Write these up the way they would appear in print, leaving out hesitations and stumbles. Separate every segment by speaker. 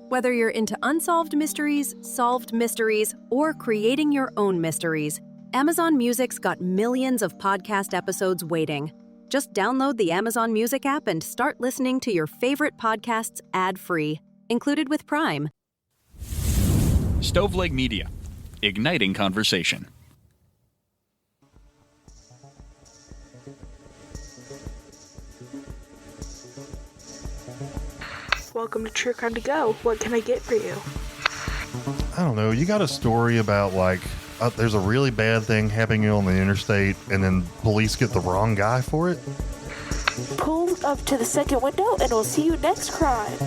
Speaker 1: Whether you're into unsolved mysteries, solved mysteries, or creating your own mysteries, Amazon Music's got millions of podcast episodes waiting. Just download the Amazon Music app and start listening to your favorite podcasts ad-free, included with Prime.
Speaker 2: Stoveleg Media, igniting conversation.
Speaker 3: Welcome to True Crime to Go. What can I get for you?
Speaker 4: I don't know. You got a story about there's a really bad thing happening on the interstate and then police get the wrong guy for it?
Speaker 3: Pull up to the second window and we'll see you next crime.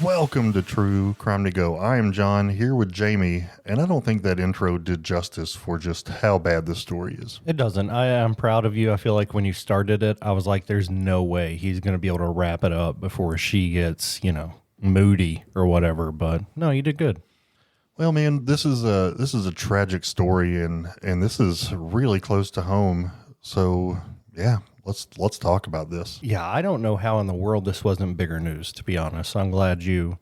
Speaker 4: Welcome to True Crime to Go. I am John, here with Jamie, and I don't think that intro did justice for just how bad this story is.
Speaker 5: It doesn't. I am proud of you. I feel like when you started it, I was like, there's no way he's going to be able to wrap it up before she gets, moody or whatever. But no, you did good.
Speaker 4: Well, man, this is a tragic story, and this is really close to home. So, yeah. Let's talk about this.
Speaker 5: Yeah, I don't know how in the world this wasn't bigger news, to be honest. I'm glad you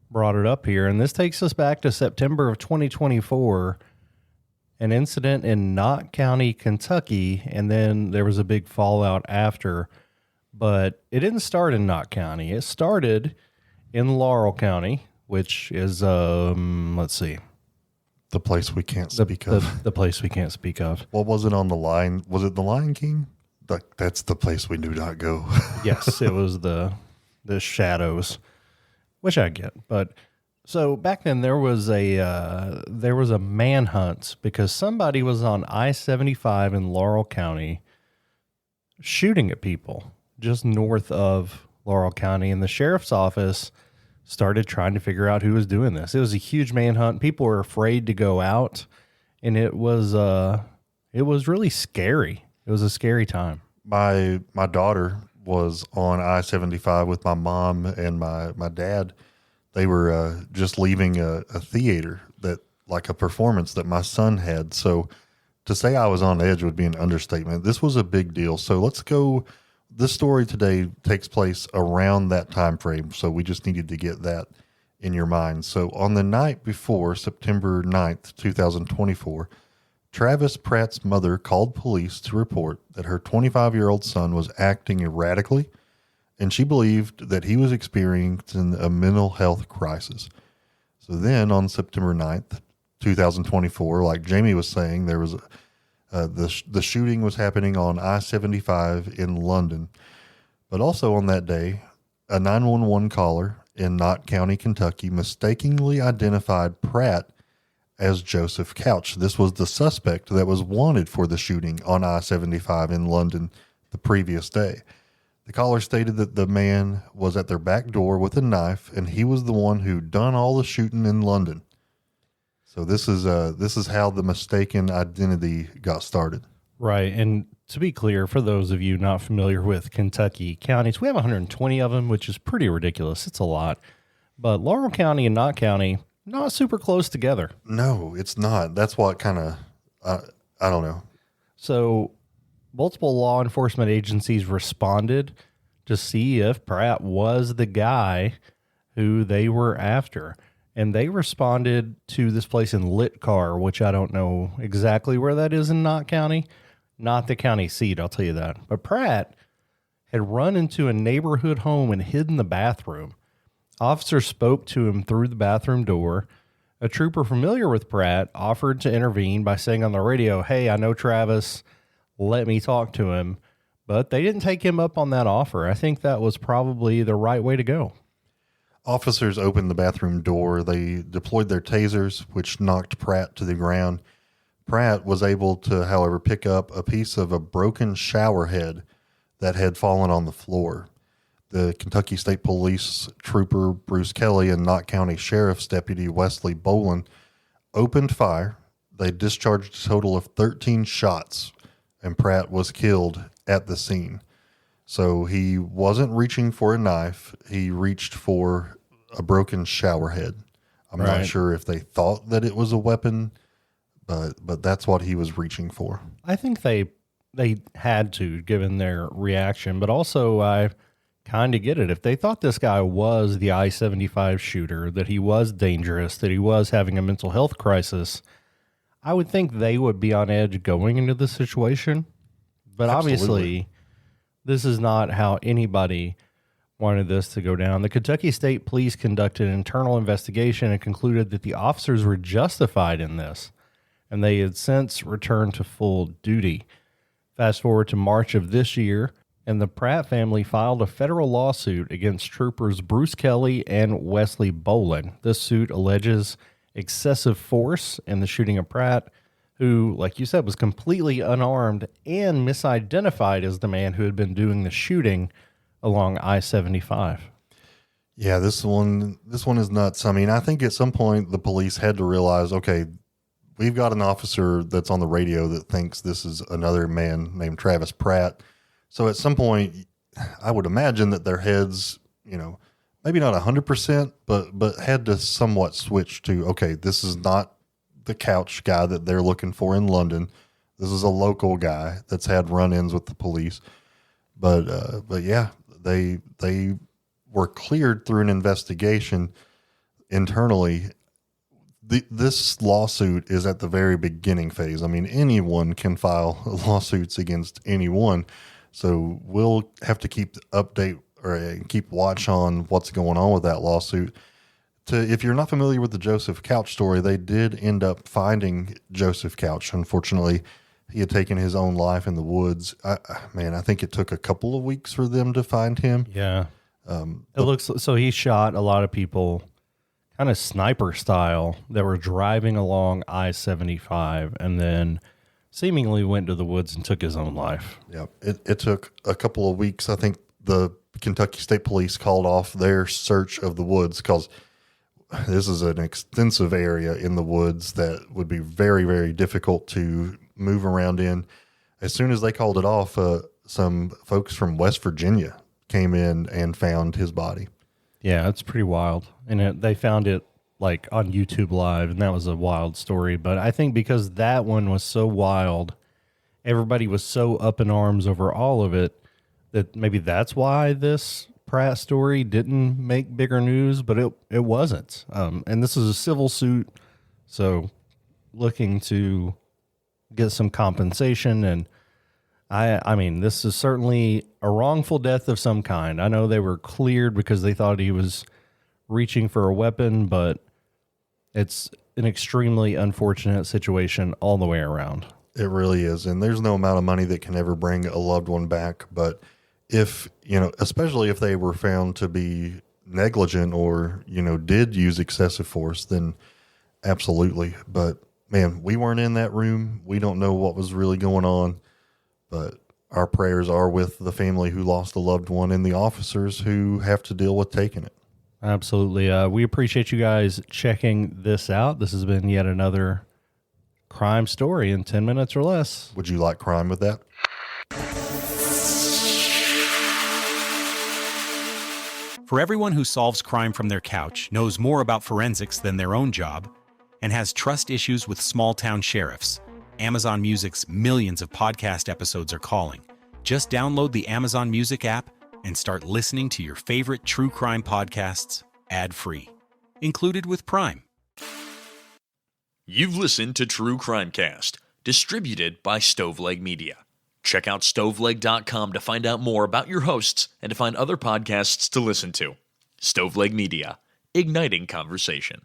Speaker 5: brought it up here. And this takes us back to September of 2024, an incident in Knott County, Kentucky, and then there was a big fallout after. But it didn't start in Knott County. It started in Laurel County, which is, let's see.
Speaker 4: The place we can't speak of.
Speaker 5: The place we can't speak of.
Speaker 4: What was it on the line? Was it the Lion King? That's the place we do not go.
Speaker 5: Yes, it was the shadows, which I get. But so back then there was a manhunt because somebody was on I-75 in Laurel County shooting at people just north of Laurel County, and the sheriff's office started trying to figure out who was doing this. It was a huge manhunt. People were afraid to go out, and it was really scary. It was a scary time.
Speaker 4: My daughter was on I-75 with my mom and my dad. They were just leaving a theater, like a performance that my son had. So to say I was on edge would be an understatement. This was a big deal. So let's go. This story today takes place around that time frame. So we just needed to get that in your mind. So on the night before September 9th, 2024, Travis Pratt's mother called police to report that her 25-year-old son was acting erratically, and she believed that he was experiencing a mental health crisis. So then on September 9th, 2024, like Jamie was saying, there was the shooting was happening on I-75 in London. But also on that day, a 911 caller in Knott County, Kentucky, mistakenly identified Pratt as Joseph Couch. This was the suspect that was wanted for the shooting on I-75 in London the previous day. The caller stated that the man was at their back door with a knife, and he was the one who done all the shooting in London. So this is how the mistaken identity got started.
Speaker 5: Right, and to be clear, for those of you not familiar with Kentucky counties, we have 120 of them, which is pretty ridiculous. It's a lot. But Laurel County and Knott County, not super close together.
Speaker 4: No, it's not. That's what kind of, I don't know.
Speaker 5: So multiple law enforcement agencies responded to see if Pratt was the guy who they were after. And they responded to this place in Litcar, which I don't know exactly where that is in Knott County. Not the county seat, I'll tell you that. But Pratt had run into a neighborhood home and hid in the bathroom. Officers spoke to him through the bathroom door. A trooper familiar with Pratt offered to intervene by saying on the radio, "Hey, I know Travis. Let me talk to him." But they didn't take him up on that offer. I think that was probably the right way to go.
Speaker 4: Officers opened the bathroom door. They deployed their tasers, which knocked Pratt to the ground. Pratt was able to, however, pick up a piece of a broken shower head that had fallen on the floor. The Kentucky State Police Trooper Bruce Kelly and Knott County Sheriff's Deputy Wesley Boland opened fire. They discharged a total of 13 shots, and Pratt was killed at the scene. So he wasn't reaching for a knife. He reached for a broken shower head. I'm not sure if they thought that it was a weapon, but that's what he was reaching for.
Speaker 5: I think they had to, given their reaction. But also, kind of get it. If they thought this guy was the I-75 shooter, that he was dangerous, that he was having a mental health crisis, I would think they would be on edge going into this situation. But obviously, this is not how anybody wanted this to go down. The Kentucky State Police conducted an internal investigation and concluded that the officers were justified in this, and they had since returned to full duty. Fast forward to March of this year, and the Pratt family filed a federal lawsuit against troopers Bruce Kelly and Wesley Bolin. This suit alleges excessive force in the shooting of Pratt, who, like you said, was completely unarmed and misidentified as the man who had been doing the shooting along I-75.
Speaker 4: Yeah, this one is nuts. I mean, I think at some point the police had to realize, okay, we've got an officer that's on the radio that thinks this is another man named Travis Pratt. So at some point, I would imagine that their heads, maybe not 100%, but had to somewhat switch to, okay, this is not the couch guy that they're looking for in London. This is a local guy that's had run-ins with the police. But yeah, they were cleared through an investigation internally. This lawsuit is at the very beginning phase. I mean, anyone can file lawsuits against anyone. So we'll have to keep update or keep watch on what's going on with that lawsuit. If you're not familiar with the Joseph Couch story, they did end up finding Joseph Couch. Unfortunately, he had taken his own life in the woods. I think it took a couple of weeks for them to find him.
Speaker 5: Yeah. It looks so he shot a lot of people kind of sniper style that were driving along I-75 and then seemingly went to the woods and took his own life.
Speaker 4: Yeah. It took a couple of weeks. I think the Kentucky State Police called off their search of the woods because this is an extensive area in the woods that would be very, very difficult to move around in. As soon as they called it off, some folks from West Virginia came in and found his body.
Speaker 5: Yeah, it's pretty wild. And they found it like on YouTube Live, and that was a wild story. But I think because that one was so wild, everybody was so up in arms over all of it, that maybe that's why this Pratt story didn't make bigger news, but it wasn't. And this is a civil suit, so looking to get some compensation. And I mean, this is certainly a wrongful death of some kind. I know they were cleared because they thought he was reaching for a weapon, but it's an extremely unfortunate situation all the way around.
Speaker 4: It really is. And there's no amount of money that can ever bring a loved one back. But if, especially if they were found to be negligent or, did use excessive force, then absolutely. But man, we weren't in that room. We don't know what was really going on, but our prayers are with the family who lost a loved one and the officers who have to deal with taking it.
Speaker 5: Absolutely. We appreciate you guys checking this out. This has been yet another crime story in 10 minutes or less.
Speaker 4: Would you like crime with that?
Speaker 6: For everyone who solves crime from their couch, knows more about forensics than their own job, and has trust issues with small-town sheriffs, Amazon Music's millions of podcast episodes are calling. Just download the Amazon Music app and start listening to your favorite true crime podcasts ad-free. Included with Prime.
Speaker 2: You've listened to True Crimecast, distributed by Stoveleg Media. Check out stoveleg.com to find out more about your hosts and to find other podcasts to listen to. Stoveleg Media, igniting conversation.